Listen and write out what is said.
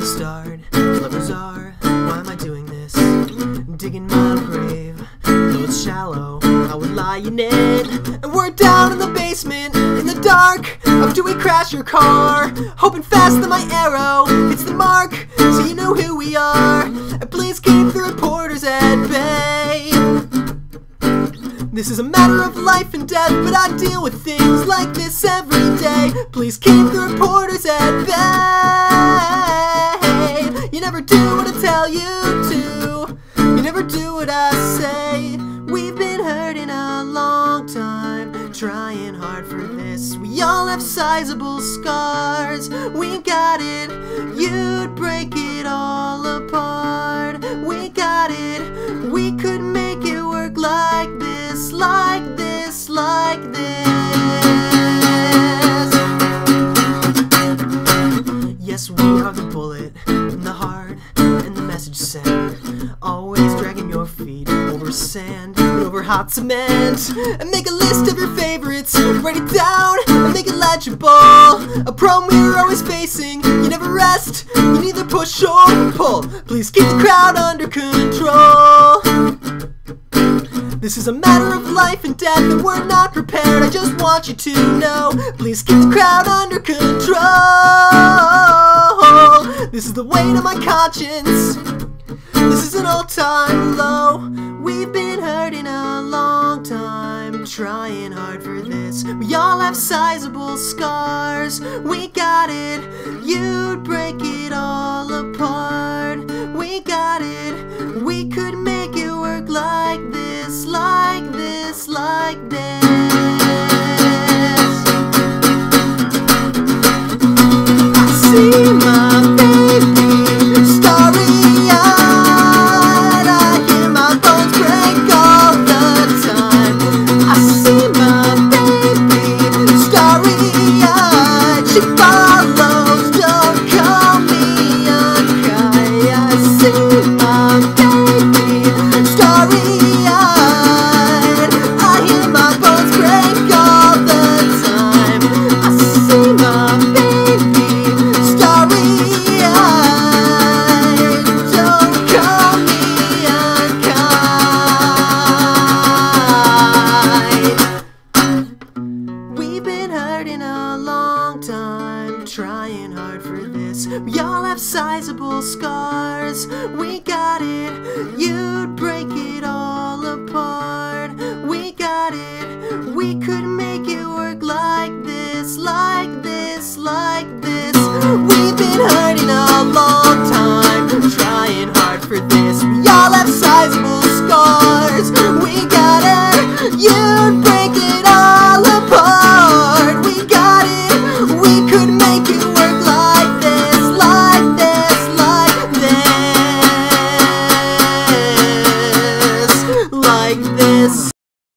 start, lovers are, why am I doing this? Digging my own grave, though it's shallow, I would lie in it. And we're down in the basement, in the dark, after we crash your car, hoping fast that my arrow hits the mark, so you know who we are. And please keep the reporters at bay. This is a matter of life and death, but I deal with things like this every day. Please keep the reporters at bay. You never do what I tell you to. You never do what I say. We've been hurting a long time, trying hard for this. We all have sizable scars. We got it. You'd break it all apart. We got it. We could make it work like this, like this, like this. Yes, we are the bullet and the heart and the message sent. Always dragging your feet over sand and over hot cement. And make a list of your favorites, write it down and make it legible. A problem we're always facing, you never rest, you neither push or pull. Please keep the crowd under control. This is a matter of life and death, and we're not prepared, I just want you to know. Please keep the crowd under control. This is the weight of my conscience. This is an all-time low. We've been hurting a long time, trying hard for this. We all have sizable scars. We got it. You'd break it all apart. We got it. We could make it work like this, like this, like this. I see my baby starry-eyed. I hear my bones break all the time. I see my baby starry-eyed. She follows, don't call me unkind. I see my baby starry-eyed. I hear my bones break all the time. I see my baby starry-eyed. Don't call me unkind. We've been hurting a long time, trying hard for this. We all have sizable scars. We got it. You'd break it all apart. We got it. We could make it work like this.